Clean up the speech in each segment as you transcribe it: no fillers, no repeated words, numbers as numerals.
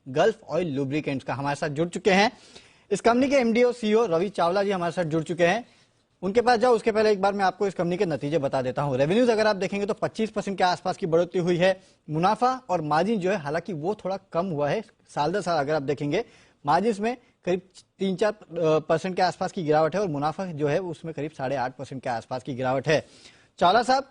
Gulf oil lubricants का। हमारे साथ जुड़ चुके हैं इस कंपनी के एमडी और सीईओ रवि चावला जी हमारे साथ जुड़ चुके हैं। उनके पास जाओ उसके पहले एक बार मैं आपको इस कंपनी के नतीजे बता देता हूं। रेवेन्यूज अगर आप देखेंगे तो 25% के आसपास की बढ़ोतरी हुई है। मुनाफा और मार्जिन जो है हालांकि वो थोड़ा कम हुआ है साल दर साल। अगर आप देखेंगे मार्जिन में करीब 3-4% के आसपास की गिरावट है और मुनाफा जो है उसमें करीब 8.5% के आसपास की गिरावट है। चावला साहब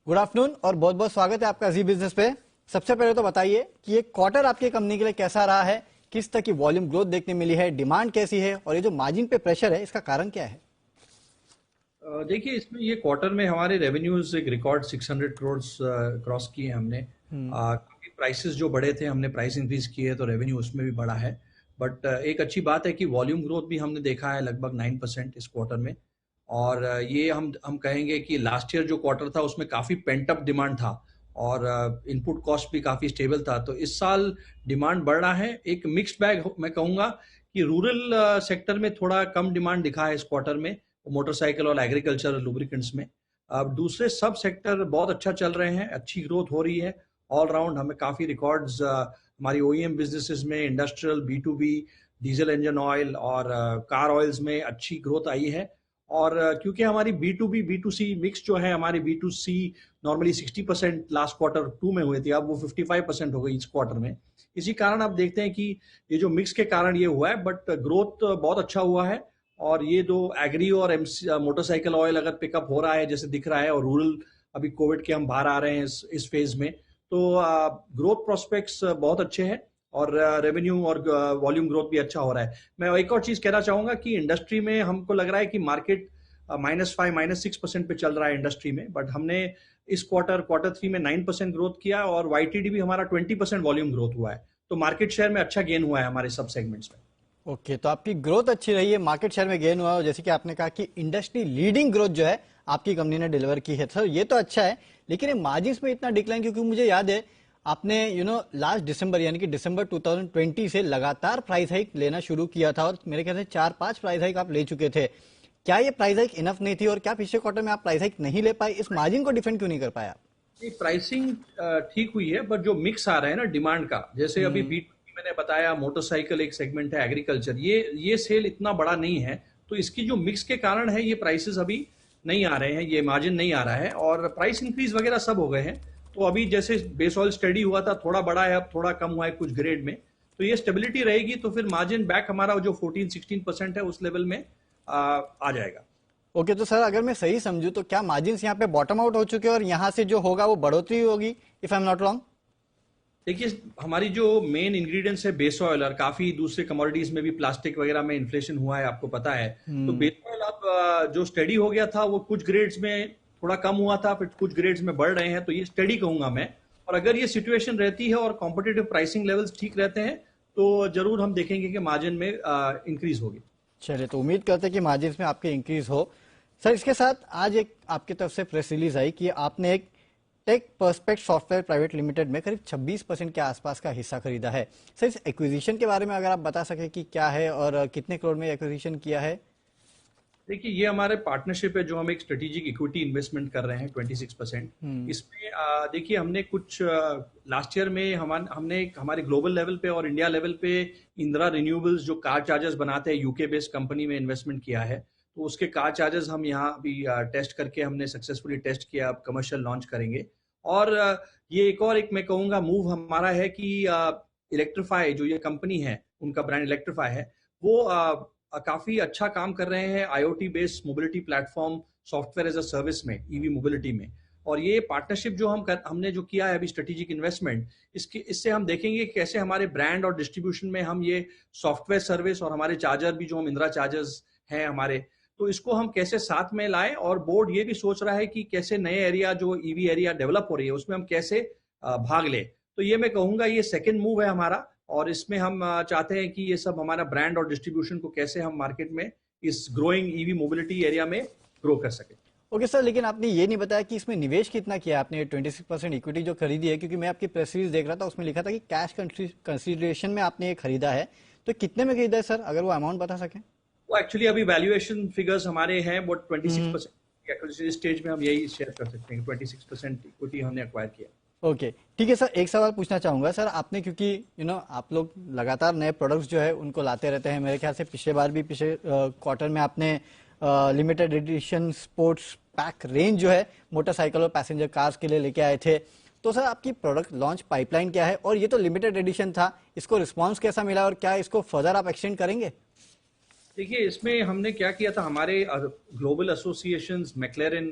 गुड आफ्टरनून और बहुत बहुत स्वागत है आपका जी बिजनेस पे। सबसे पहले तो बताइए कि ये क्वार्टर आपकी कंपनी के लिए कैसा रहा है, किस तरह की वॉल्यूम ग्रोथ देखने मिली है, डिमांड कैसी है और ये जो मार्जिन पे प्रेशर है इसका कारण क्या है? देखिए, इसमें ये क्वार्टर में हमारे रेवेन्यूज एक रिकॉर्ड 600 करोड़ क्रॉस किए हमने। क्योंकि प्राइसेस जो बढ़े थे हमने प्राइस इंक्रीज किए तो रेवेन्यू उसमें भी बढ़ा है। बट एक अच्छी बात है कि वॉल्यूम ग्रोथ भी हमने देखा है लगभग 9% इस क्वार्टर में। और ये हम कहेंगे कि लास्ट ईयर जो क्वार्टर था उसमें काफ़ी पेंट अप डिमांड था और इनपुट कॉस्ट भी काफ़ी स्टेबल था। तो इस साल डिमांड बढ़ रहा है। एक मिक्स्ड बैग मैं कहूँगा कि रूरल सेक्टर में थोड़ा कम डिमांड दिखा है इस क्वार्टर में, मोटरसाइकिल और एग्रीकल्चर लुब्रिकेंट्स में। अब दूसरे सब सेक्टर बहुत अच्छा चल रहे हैं, अच्छी ग्रोथ हो रही है ऑल राउंड। हमें काफ़ी रिकॉर्ड्स हमारी ओईएम बिजनेसेस में, industrial, B2B, diesel engine oil और कार ऑयल्स में अच्छी ग्रोथ आई है। और क्योंकि हमारी B2B B2C मिक्स जो है, हमारी B2C नॉर्मली 60% लास्ट क्वार्टर 2 में हुए थे, अब वो 55% हो गई इस क्वार्टर में। इसी कारण आप देखते हैं कि ये जो मिक्स के कारण ये हुआ है, बट ग्रोथ बहुत अच्छा हुआ है। और ये दो एग्री और मोटरसाइकिल ऑयल अगर पिकअप हो रहा है जैसे दिख रहा है, और रूरल अभी कोविड के हम बाहर आ रहे हैं इस फेज में, तो ग्रोथ प्रोस्पेक्ट्स बहुत अच्छे हैं और रेवेन्यू और वॉल्यूम ग्रोथ भी अच्छा हो रहा है। मैं एक और चीज कहना चाहूंगा कि इंडस्ट्री में हमको लग रहा है कि मार्केट -5 -6% पे चल रहा है इंडस्ट्री में, बट हमने इस क्वार्टर 3 में 9% ग्रोथ किया और YTD भी हमारा 20% वॉल्यूम ग्रोथ हुआ है। तो मार्केट शेयर में अच्छा गेन हुआ है हमारे सब सेगमेंट्स में। ओके, तो आपकी ग्रोथ अच्छी रही है, मार्केट शेयर में गेन हुआ है, जैसे कि आपने कहा कि इंडस्ट्री लीडिंग ग्रोथ जो है आपकी कंपनी ने डिलीवर की है। सर ये तो अच्छा है, लेकिन ये मार्जिन्स में इतना डिक्लाइन, क्योंकि मुझे याद है आपने लास्ट दिसंबर यानी कि दिसंबर 2020 से लगातार प्राइस हाइक लेना शुरू किया था और मेरे ख्याल से 4-5 प्राइस हाइक आप ले चुके थे। क्या ये प्राइस हाइक इनफ नहीं थी और क्या पिछले क्वार्टर में आप प्राइस हाइक नहीं ले पाए? इस मार्जिन को डिफेंड क्यों नहीं कर पाया? प्राइसिंग ठीक हुई है, बट जो मिक्स आ रहा है ना डिमांड का, जैसे अभी मैंने बताया मोटरसाइकिल एक सेगमेंट है, एग्रीकल्चर, ये सेल इतना बड़ा नहीं है, तो इसकी जो मिक्स के कारण है ये प्राइसेस अभी नहीं आ रहे हैं, ये मार्जिन नहीं आ रहा है और प्राइस इंक्रीज वगैरह सब हो गए हैं। तो अभी जैसे बेस ऑयल स्टडी हुआ था, थोड़ा बड़ा है, अब थोड़ा कम हुआ है कुछ ग्रेड में, तो ये स्टेबिलिटी रहेगी तो फिर मार्जिन बैक हमारा जो 14-16% है उस लेवल में आ जाएगा। ओके, तो सर अगर मैं सही समझूं तो क्या मार्जिन्स यहाँ पे बॉटम आउट हो चुके हैं और यहाँ से जो होगा वो बढ़ोतरी होगी, if I am not wrong? देखिए, हमारी जो मेन इंग्रेडिएंट्स है बेस ऑयल, और काफी दूसरे कमोडिटीज में भी प्लास्टिक वगैरह में इन्फ्लेशन हुआ है, आपको पता है। तो बेस ऑयल अब जो स्टडी हो गया था वो कुछ ग्रेड्स में थोड़ा कम हुआ था, फिर कुछ ग्रेड्स में बढ़ रहे हैं, तो ये स्टडी कहूंगा मैं। और अगर ये सिचुएशन रहती है और कॉम्पिटिटिव प्राइसिंग लेवल्स ठीक रहते हैं तो जरूर हम देखेंगे कि मार्जिन में इंक्रीज होगी। चलिए, तो उम्मीद करते हैं कि मार्जिन्स में आपके इंक्रीज हो। सर इसके साथ आज एक आपकी तरफ से प्रेस रिलीज आई कि आपने एक टेक पर्सपेक्ट सॉफ्टवेयर प्राइवेट लिमिटेड में करीब 26% के आसपास का हिस्सा खरीदा है। सर इस एक्विजिशन के बारे में अगर आप बता सके कि क्या है और कितने करोड़ में एक्विजिशन किया है? देखिए, ये हमारे पार्टनरशिप है जो हम एक स्ट्रेटेजिक इक्विटी इन्वेस्टमेंट कर रहे हैं 26%। इसमें देखिए, हमने कुछ लास्ट ईयर में हमने हमारे ग्लोबल लेवल पे और इंडिया लेवल पे इंदिरा रिन्यूएबल्स जो कार चार्जर्स बनाते हैं, यूके बेस्ड कंपनी में इन्वेस्टमेंट किया है। तो उसके कार चार्जर्स हम यहाँ अभी टेस्ट करके हमने सक्सेसफुली टेस्ट किया, अब कमर्शियल लॉन्च करेंगे। और ये एक मैं कहूँगा मूव हमारा है कि इलेक्ट्रीफाई जो ये कंपनी है, उनका ब्रांड इलेक्ट्रीफाई है, वो काफी अच्छा काम कर रहे हैं IoT based mobility platform software as a service में, ईवी मोबिलिटी में। और ये पार्टनरशिप जो हमने जो किया है अभी स्ट्रेटेजिक इन्वेस्टमेंट, इससे हम देखेंगे कैसे हमारे ब्रांड और डिस्ट्रीब्यूशन में हम ये सॉफ्टवेयर सर्विस और हमारे चार्जर भी जो हम इंदिरा चार्जर्स हैं हमारे, तो इसको हम कैसे साथ में लाएं। और बोर्ड ये भी सोच रहा है कि कैसे नए एरिया जो ईवी एरिया डेवलप हो रही है उसमें हम कैसे भाग ले। तो ये मैं कहूंगा ये सेकेंड मूव है हमारा, और इसमें हम चाहते हैं कि ये सब हमारा ब्रांड और डिस्ट्रीब्यूशन को कैसे हम मार्केट में इस ग्रोइंग ईवी मोबिलिटी एरिया में ग्रो कर सके। ओके सर, लेकिन आपने ये नहीं बताया कि इसमें निवेश कितना किया आपने 26% इक्विटी जो खरीदी है, क्योंकि मैं आपकी प्रेस सीरीज देख रहा था उसमें लिखा था कि कैश कंसीडरेशन में आपने ये खरीदा है, तो कितने में खरीदा है सर, अगर वो अमाउंट बता सकें? वो एक्चुअली अभी वैल्यूएशन फिगर्स हमारे हैं, बट 26% स्टेज में हम यही शेयर कर सकते हैं, 26% इक्विटी हमने एक्वायर किया। ओके, ठीक है सर, एक सवाल पूछना चाहूंगा सर, आपने क्योंकि आप लोग लगातार नए प्रोडक्ट्स जो है उनको लाते रहते हैं, मेरे ख्याल से पिछले बार भी पिछले क्वार्टर में आपने limited edition sports pack range जो है मोटरसाइकिल और पैसेंजर कार्स के लिए लेके आए थे। तो सर आपकी प्रोडक्ट लॉन्च पाइपलाइन क्या है, और ये तो लिमिटेड एडिशन था, इसको रिस्पॉन्स कैसा मिला और क्या इसको फर्दर आप एक्सटेंड करेंगे? देखिए, इसमें हमने क्या किया था, हमारे global associations, मैक्लेरन,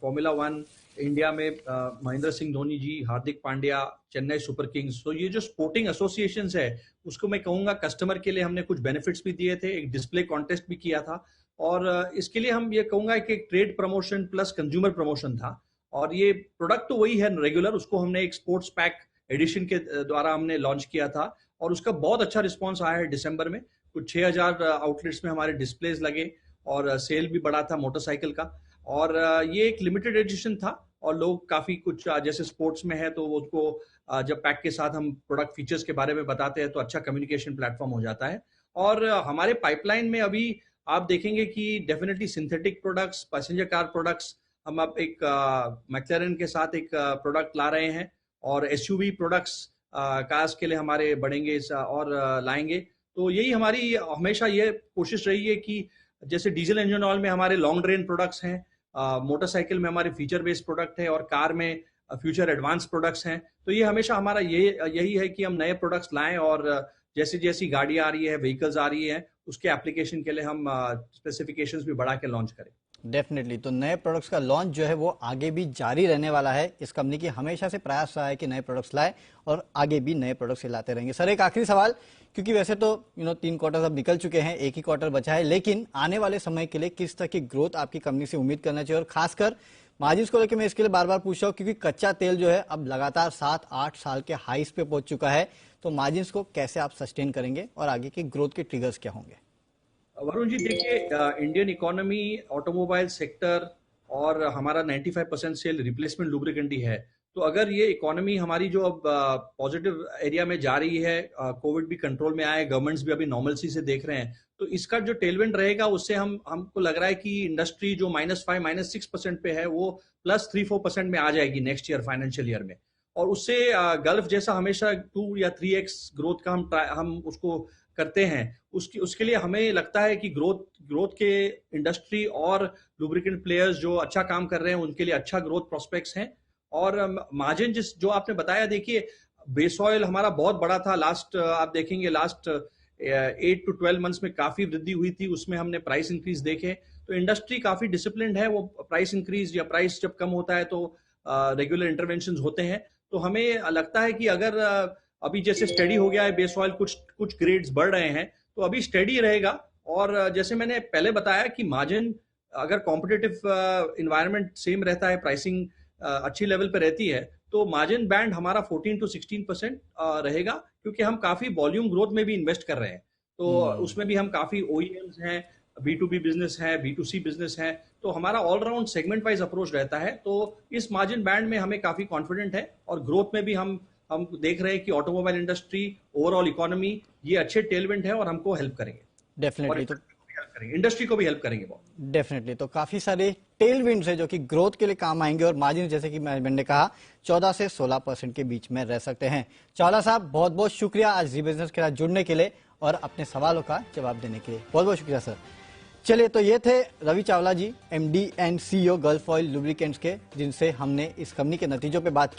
formula one, India में महेंद्र सिंह धोनी जी, हार्दिक पांड्या, चेन्नई सुपर किंग्स, तो ये जो स्पोर्टिंग एसोसिएशंस है उसको मैं कहूंगा कस्टमर के लिए हमने कुछ बेनिफिट्स भी दिए थे, एक डिस्प्ले कॉन्टेस्ट भी किया था, और इसके लिए हम ये कहूंगा कि एक trade promotion plus consumer promotion था। और ये प्रोडक्ट तो वही है रेगुलर, उसको हमने एक स्पोर्ट्स पैक एडिशन के द्वारा हमने लॉन्च किया था, और उसका बहुत अच्छा रिस्पॉन्स आया है। दिसंबर में कुछ 6000 आउटलेट्स में हमारे डिस्प्लेज लगे, और सेल भी बढ़ा था मोटरसाइकिल का। और ये एक लिमिटेड एडिशन था, और लोग काफी कुछ जैसे स्पोर्ट्स में है तो वो उसको जब पैक के साथ हम प्रोडक्ट फीचर्स के बारे में बताते हैं तो अच्छा कम्युनिकेशन प्लेटफॉर्म हो जाता है। और हमारे पाइपलाइन में अभी आप देखेंगे कि definitely synthetic products, passenger car products, हम अब एक मैक्लेरन के साथ एक प्रोडक्ट ला रहे हैं, और एसयूवी प्रोडक्ट्स कार्स के लिए हमारे बढ़ेंगे और लाएंगे। तो यही हमारी हमेशा ये कोशिश रही है कि जैसे डीजल इंजन ऑयल में हमारे लॉन्ग रेंज प्रोडक्ट्स हैं, मोटरसाइकिल में हमारे फीचर बेस्ड प्रोडक्ट है, और कार में फ्यूचर एडवांस प्रोडक्ट्स हैं। तो ये हमेशा हमारा यही है कि हम नए प्रोडक्ट्स लाएं, और जैसी जैसी गाड़ियां आ रही है, व्हीकल्स आ रही है, उसके एप्लीकेशन के लिए हम स्पेसिफिकेशंस भी बढ़ा के लॉन्च करें। डेफिनेटली, तो नए प्रोडक्ट्स का लॉन्च जो है वो आगे भी जारी रहने वाला है। इस कंपनी की हमेशा से प्रयास रहा है कि नए प्रोडक्ट्स लाए, और आगे भी नए प्रोडक्ट्स लाते रहेंगे। सर एक आखिरी सवाल, क्योंकि वैसे तो 3 क्वार्टर अब निकल चुके हैं, एक ही क्वार्टर बचा है, लेकिन आने वाले समय के लिए किस तरह की ग्रोथ आपकी कंपनी से उम्मीद करना चाहिए, और खासकर मार्जिन्स को लेकर मैं इसके लिए बार बार पूछ रहा हूँ क्योंकि कच्चा तेल जो है अब लगातार 7-8 साल के हाईस पे पहुंच चुका है। तो मार्जिन्स को कैसे आप सस्टेन करेंगे और आगे की ग्रोथ के ट्रिगर्स क्या होंगे? वरुण जी, देखिए, इंडियन इकोनॉमी, ऑटोमोबाइल सेक्टर और हमारा 95% सेल रिप्लेसमेंट लुब्रिकेंट ही है। तो अगर ये इकोनॉमी हमारी जो अब पॉजिटिव एरिया में जा रही है, कोविड भी कंट्रोल में आए, गवर्नमेंट्स भी अभी नॉर्मलसी से देख रहे हैं, तो इसका जो टेलविंड रहेगा उससे हमको लग रहा है कि इंडस्ट्री जो -5, -6% पे है वो +3-4% में आ जाएगी नेक्स्ट ईयर फाइनेंशियल ईयर में। और उससे गल्फ जैसा हमेशा 2 या 3x ग्रोथ का हम उसको करते हैं, उसके लिए हमें लगता है कि ग्रोथ के इंडस्ट्री और लुब्रिकेंट प्लेयर्स जो अच्छा काम कर रहे हैं उनके लिए अच्छा ग्रोथ प्रोस्पेक्ट्स हैं। और मार्जिन जो आपने बताया, देखिए, बेस ऑयल हमारा बहुत बड़ा था, आप देखेंगे लास्ट 8 to 12 मंथ्स में काफी वृद्धि हुई थी, उसमें हमने प्राइस इंक्रीज देखे। तो इंडस्ट्री काफी डिसिप्लिन्ड है, वो प्राइस इंक्रीज या प्राइस जब कम होता है तो रेगुलर इंटरवेंशन होते हैं। तो हमें लगता है कि अगर अभी जैसे स्टडी हो गया है बेस ऑयल, कुछ ग्रेड्स बढ़ रहे हैं, तो अभी स्टडी रहेगा। और जैसे मैंने पहले बताया कि मार्जिन अगर कॉम्पिटिटिव इन्वायरमेंट सेम रहता है, प्राइसिंग अच्छी लेवल पे रहती है, तो मार्जिन बैंड हमारा 14 to 16% रहेगा, क्योंकि हम काफी वॉल्यूम ग्रोथ में भी इन्वेस्ट कर रहे हैं। तो उसमें भी हम काफी OEMs हैं, B2B बिजनेस है, B2C बिजनेस है, तो हमारा ऑलराउंड सेगमेंट वाइज अप्रोच रहता है। तो इस मार्जिन बैंड में हमें काफी कॉन्फिडेंट है, और ग्रोथ में भी हम देख रहे हैं कि ऑटोमोबाइल इंडस्ट्री, ओवरऑल इकोनॉमी, ये अच्छे टेलविंड है और हमको हेल्प करेंगे। डेफिनेटली, तो इंडस्ट्री को भी हेल्प करेंगे बहुत। डेफिनेटली, तो काफी सारे टेल विंड्स है जो कि ग्रोथ के लिए काम आएंगे, और मार्जिन जैसे कि मैंने कहा 14 से 16% के बीच में रह सकते हैं। चावला साहब, बहुत बहुत शुक्रिया आज जी बिजनेस के साथ जुड़ने के लिए और अपने सवालों का जवाब देने के लिए। बहुत बहुत शुक्रिया सर। चलिए, तो ये थे रवि चावला जी, MD and CEO gulf oil lubricants के, जिनसे हमने इस कंपनी के नतीजों पे बात की।